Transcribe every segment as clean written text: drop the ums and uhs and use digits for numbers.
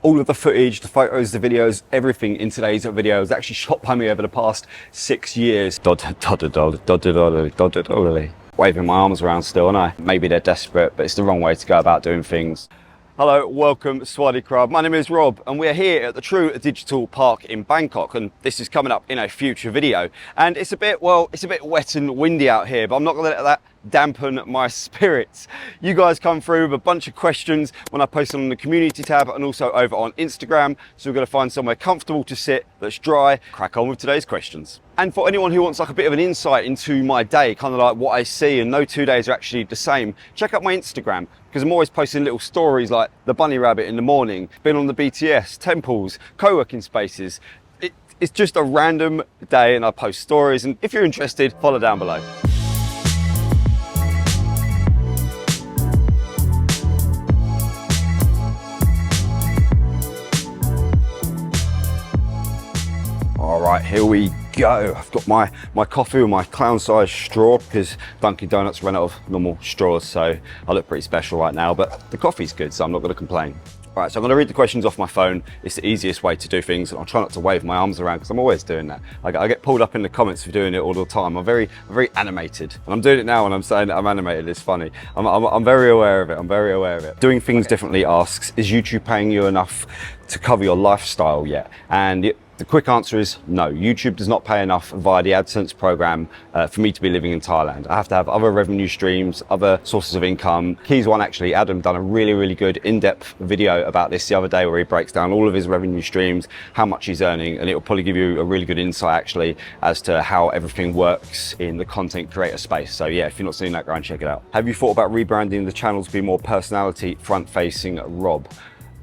All of the footage, the photos, the videos, everything in today's video is actually shot by me over the past 6 years. Waving my arms around still, and maybe they're desperate, but it's the wrong way to go about doing things. Hello, welcome, Swaddy Crab. My name is Rob, and we're here at the True Digital Park in Bangkok, and this is coming up in a future video. And it's a bit wet and windy out here, but I'm not gonna let that dampen my spirits. You guys come through with a bunch of questions when I post them on the community tab and also over on Instagram. So we're gonna find somewhere comfortable to sit that's dry, crack on with today's questions. And for anyone who wants like a bit of an insight into my day, kind of like what I see, and no 2 days are actually the same, check out my Instagram, because I'm always posting little stories like the bunny rabbit in the morning, been on the BTS, temples, co-working spaces. It's just a random day and I post stories, and if you're interested, follow down below. All right, here we go. I've got my coffee with my clown-sized straw because Dunkin' Donuts ran out of normal straws, so I look pretty special right now, but the coffee's good, so I'm not gonna complain. All right, so I'm gonna read the questions off my phone. It's the easiest way to do things, and I'll try not to wave my arms around because I'm always doing that. I get pulled up in the comments for doing it all the time. I'm very animated, and I'm doing it now and I'm saying that I'm animated. It's funny. I'm very aware of it. I'm very aware of it. Doing things differently asks, is YouTube paying you enough to cover your lifestyle yet? And the quick answer is no. YouTube does not pay enough via the AdSense program for me to be living in Thailand. I have to have other revenue streams, other sources of income. Keys One, actually, Adam done a really good in-depth video about this the other day where he breaks down all of his revenue streams, how much he's earning, and it will probably give you a really good insight actually as to how everything works in the content creator space. So yeah, if you're not seeing that, go and check it out. Have you thought about rebranding the channel to be more personality front-facing Rob?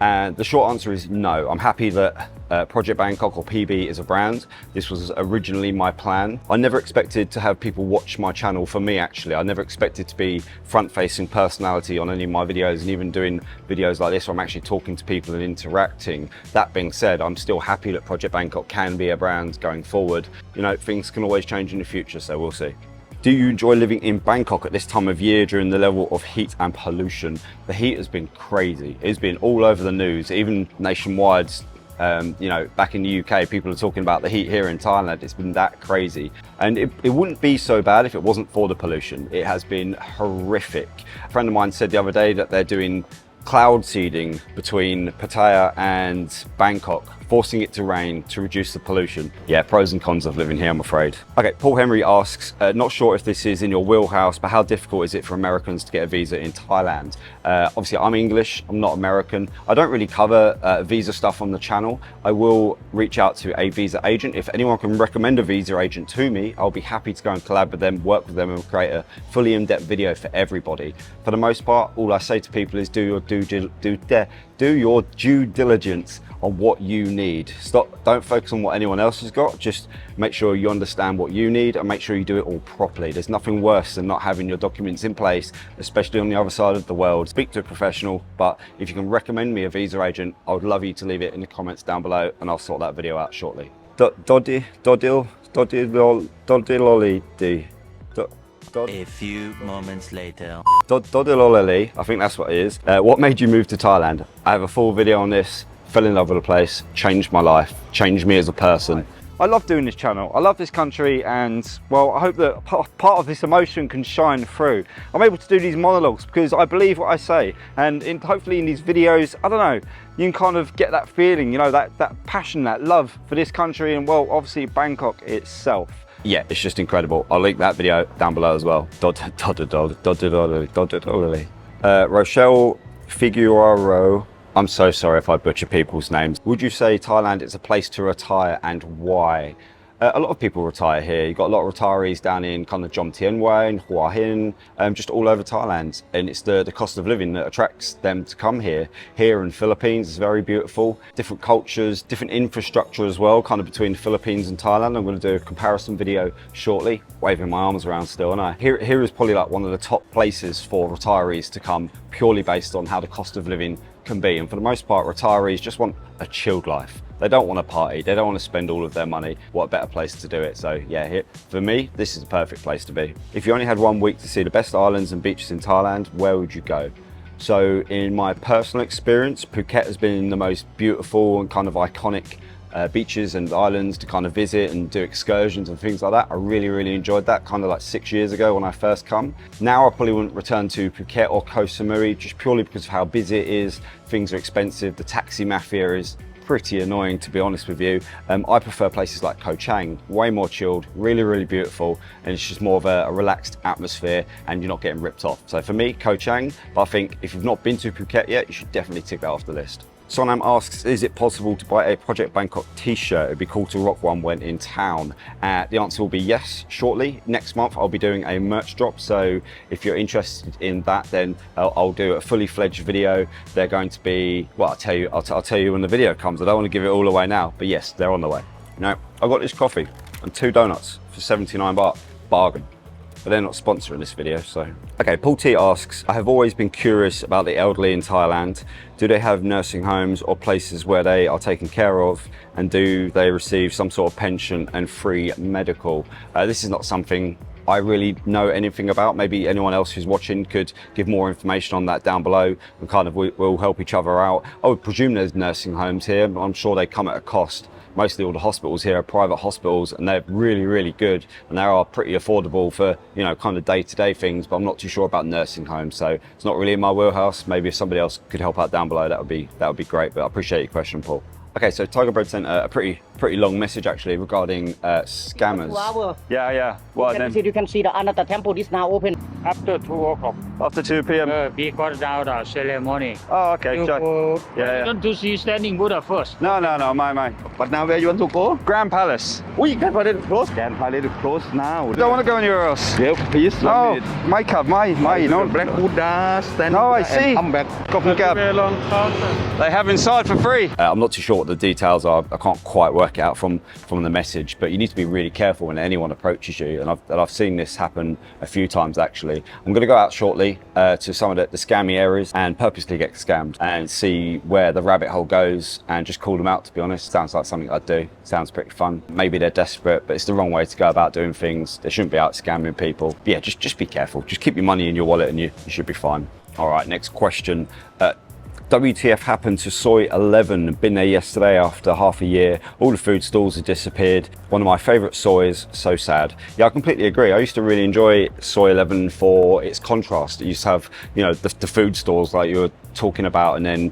And the short answer is no. I'm happy that Project Bangkok, or PB, is a brand. This was originally my plan. I never expected to have people watch my channel for me, actually. I never expected to be front-facing personality on any of my videos, and even doing videos like this where I'm actually talking to people and interacting. That being said, I'm still happy that Project Bangkok can be a brand going forward. You know, things can always change in the future, so we'll see. Do you enjoy living in Bangkok at this time of year during the level of heat and pollution? The heat has been crazy. It's been all over the news, even nationwide. You know, back in the UK, people are talking about the heat here in Thailand. It's been that crazy. And it wouldn't be so bad if it wasn't for the pollution. It has been horrific. A friend of mine said the other day that they're doing cloud seeding between Pattaya and Bangkok, forcing it to rain to reduce the pollution. Yeah, pros and cons of living here, I'm afraid. Okay, Paul Henry asks, not sure if this is in your wheelhouse, but how difficult is it for Americans to get a visa in Thailand? Obviously, I'm English, I'm not American. I don't really cover visa stuff on the channel. I will reach out to a visa agent. If anyone can recommend a visa agent to me, I'll be happy to go and collab with them, work with them, and create a fully in-depth video for everybody. For the most part, all I say to people is do your due diligence on what you need. Don't focus on what anyone else has got. Just make sure you understand what you need and make sure you do it all properly. There's nothing worse than not having your documents in place, especially on the other side of the world. Speak to a professional, but if you can recommend me a visa agent, I would love you to leave it in the comments down below and I'll sort that video out shortly. A few moments later. Dodiloleli, I think that's what it is. What made you move to Thailand? I have a full video on this. Fell in love with the place, changed my life, changed me as a person. I love doing this channel. I love this country, and well, I hope that part of this emotion can shine through. I'm able to do these monologues because I believe what I say, and hopefully in these videos, I don't know, you can kind of get that feeling, you know, that passion, that love for this country, and well, obviously Bangkok itself. Yeah, it's just incredible. I'll link that video down below as well. Rochelle Figueroa. I'm so sorry if I butcher people's names. Would you say Thailand is a place to retire, and why? A lot of people retire here. You've got a lot of retirees down in kind of Jom Tien Way and Hua Hin, just all over Thailand. And it's the cost of living that attracts them to come here. Here in Philippines is very beautiful. Different cultures, different infrastructure as well, kind of between the Philippines and Thailand. I'm going to do a comparison video shortly. Waving my arms around still, and here is probably like one of the top places for retirees to come, purely based on how the cost of living can be. And for the most part, retirees just want a chilled life. They don't want to party, they don't want to spend all of their money. What a better place to do it. So yeah, here, for me, this is the perfect place to be. If you only had 1 week to see the best islands and beaches in Thailand, where would you go? So in my personal experience, Phuket has been the most beautiful and kind of iconic beaches and islands to kind of visit and do excursions and things like that. I really enjoyed that, kind of like 6 years ago when I first come. Now I probably wouldn't return to Phuket or Koh Samui just purely because of how busy it is. Things are expensive. The taxi mafia is pretty annoying, to be honest with you. I prefer places like Koh Chang, way more chilled, really beautiful, and it's just more of a relaxed atmosphere and you're not getting ripped off. So for me, Koh Chang, but I think if you've not been to Phuket yet, you should definitely tick that off the list. Sonam asks, is it possible to buy a Project Bangkok t-shirt? It'd be cool to rock one when in town. The answer will be yes, shortly. Next month, I'll be doing a merch drop. So if you're interested in that, then I'll do a fully fledged video. They're going to be, well, I'll tell you when the video comes. I don't want to give it all away now, but yes, they're on the way. Now, I got this coffee and 2 donuts for 79 baht, bargain. But they're not sponsoring this video, so. Okay, Paul T asks, I have always been curious about the elderly in Thailand. Do they have nursing homes or places where they are taken care of? And do they receive some sort of pension and free medical? This is not something I really know anything about. Maybe anyone else who's watching could give more information on that down below, and kind of we'll help each other out. I would presume there's nursing homes here, but I'm sure they come at a cost. Mostly all the hospitals here are private hospitals and they're really good, and they are pretty affordable for, you know, kind of day-to-day things, but I'm not too sure about nursing homes, so it's not really in my wheelhouse. Maybe if somebody else could help out down below, that would be great, but I appreciate your question, Paul. Okay, so Tiger Bread sent a pretty long message actually regarding scammers. 2 hours. Yeah. Well, You can see the another temple is now open. After 2 o'clock, after 2 p.m. we got down the ceremony. Oh, okay. You Sure. Yeah. want to see standing Buddha first. No, my. But now where you want to go? Grand Palace. We can put it close. Can put it close now. I don't want to go anywhere else. Yep, please. No, my cab, my, you know. Black Buddha stand. No, I see. Come back. Copy cab. They have inside for free. I'm not too sure what the details are. I can't quite work it out from the message, but you need to be really careful when anyone approaches you, and I've seen this happen a few times actually. I'm going to go out shortly to some of the scammy areas and purposely get scammed and see where the rabbit hole goes and just call them out, to be honest. Sounds like something I'd do. Sounds pretty fun. Maybe they're desperate, but it's the wrong way to go about doing things. They shouldn't be out scamming people. But yeah, just be careful. Just keep your money in your wallet and you should be fine. All right, next question. WTF happened to Soy 11? Been there yesterday after half a year. All the food stalls have disappeared. One of my favorite soys, so sad. Yeah, I completely agree. I used to really enjoy Soy 11 for its contrast. It used to have, you know, the food stalls like you were talking about, and then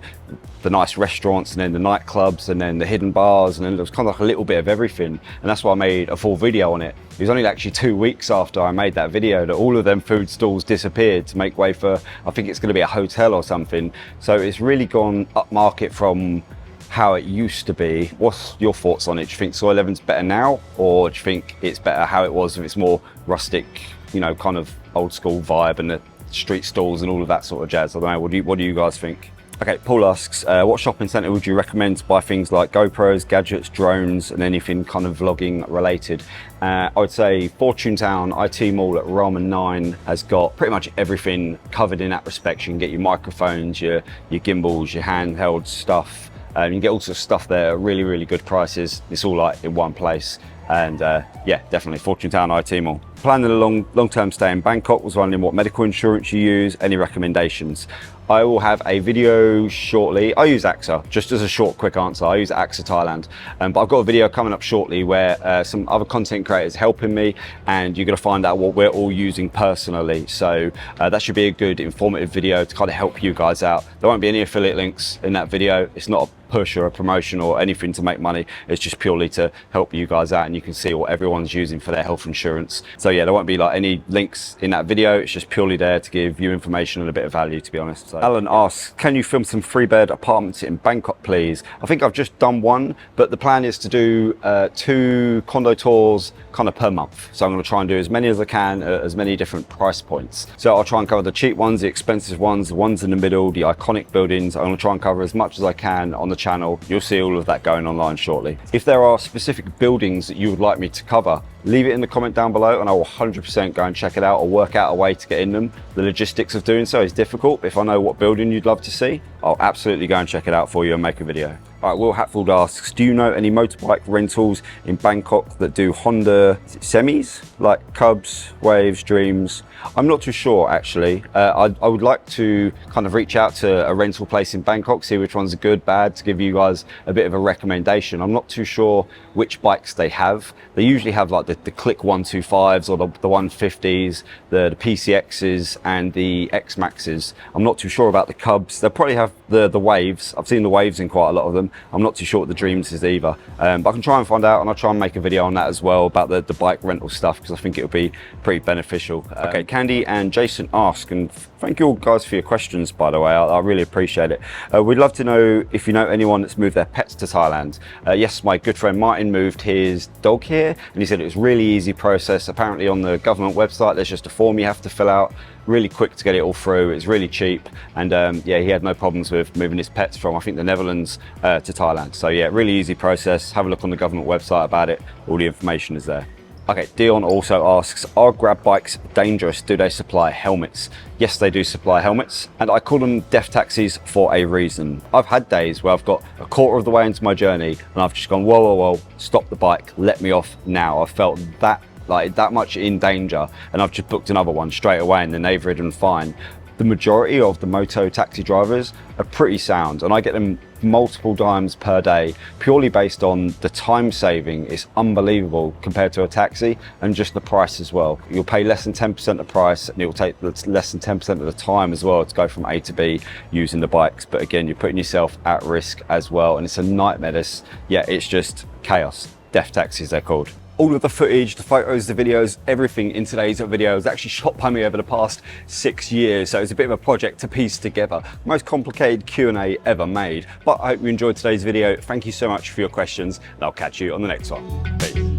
the nice restaurants, and then the nightclubs, and then the hidden bars, and then there was kind of like a little bit of everything. And that's why I made a full video on it. It was only actually 2 weeks after I made that video that all of them food stalls disappeared to make way for, I think it's going to be a hotel or something. So it's really gone upmarket from how it used to be. What's your thoughts on it? Do you think Soy 11's better now, or do you think it's better how it was if it's more rustic, you know, kind of old school vibe and the street stalls and all of that sort of jazz? I don't know. What do you guys think? Okay, Paul asks, what shopping centre would you recommend to buy things like GoPros, gadgets, drones, and anything kind of vlogging related? I would say Fortune Town IT Mall at Ramen 9 has got pretty much everything covered in that respect. You can get your microphones, your gimbals, your handheld stuff. You can get all sorts of stuff there at really good prices. It's all like in one place. And yeah, definitely Fortune Town IT Mall. Planning a long-term stay in Bangkok, was wondering what medical insurance you use, any recommendations? I will have a video shortly. I use AXA, just as a short, quick answer. I use AXA Thailand, but I've got a video coming up shortly where some other content creators helping me, and you're gonna find out what we're all using personally. So that should be a good informative video to kind of help you guys out. There won't be any affiliate links in that video. It's not a push or a promotion or anything to make money. It's just purely to help you guys out, and you can see what everyone's using for their health insurance. So yeah, there won't be like any links in that video. It's just purely there to give you information and a bit of value, to be honest. So Alan asks, can you film some 3-bed apartments in Bangkok, please? I think I've just done one, but the plan is to do 2 condo tours kind of per month. So I'm going to try and do as many as I can at as many different price points. So I'll try and cover the cheap ones, the expensive ones, the ones in the middle, the iconic buildings. I'm going to try and cover as much as I can on the channel. You'll see all of that going online shortly. If there are specific buildings that you would like me to cover, leave it in the comment down below and I will 100% go and check it out or work out a way to get in them. The logistics of doing so is difficult, but if I know what building you'd love to see, I'll absolutely go and check it out for you and make a video. All right, Will Hatfield asks, do you know any motorbike rentals in Bangkok that do Honda semis, like Cubs, Waves, Dreams? I'm not too sure, actually. I would like to kind of reach out to a rental place in Bangkok, see which ones are good, bad, to give you guys a bit of a recommendation. I'm not too sure which bikes they have. They usually have like the Click 125s or the 150s, the PCXs and the X-Maxes. I'm not too sure about the Cubs. They'll probably have the Waves. I've seen the Waves in quite a lot of them. I'm not too sure what the Dreams is either. But I can try and find out, and I'll try and make a video on that as well about the bike rental stuff, because I think it'll be pretty beneficial. Okay, Candy and Jason ask, and thank you all guys for your questions, by the way. I really appreciate it. We'd love to know if you know anyone that's moved their pets to Thailand. Yes, my good friend Martin moved his dog here, and he said it was really easy process. Apparently on the government website there's just a form you have to fill out, really quick to get it all through. It's really cheap, and yeah, he had no problems with moving his pets from, I think, the Netherlands to Thailand. So yeah, really easy process. Have a look on the government website about it. All the information is there. Okay, Dion also asks, are grab bikes dangerous? Do they supply helmets? Yes, they do supply helmets, and I call them death taxis for a reason. I've had days where I've got a quarter of the way into my journey and I've just gone, whoa, whoa, whoa, stop the bike, let me off now. I've felt that much in danger, and I've just booked another one straight away, and then they've ridden fine. The majority of the moto taxi drivers are pretty sound, and I get them multiple times per day, purely based on the time saving. It's unbelievable compared to a taxi, and just the price as well. You'll pay less than 10% the price, and it will take less than 10% of the time as well to go from A to B using the bikes. But again, you're putting yourself at risk as well, and it's a nightmare. It's just chaos. Death taxis, they're called. All of the footage, the photos, the videos, everything in today's video was actually shot by me over the past 6 years. So it's a bit of a project to piece together. Most complicated Q&A ever made. But I hope you enjoyed today's video. Thank you so much for your questions, and I'll catch you on the next one. Peace.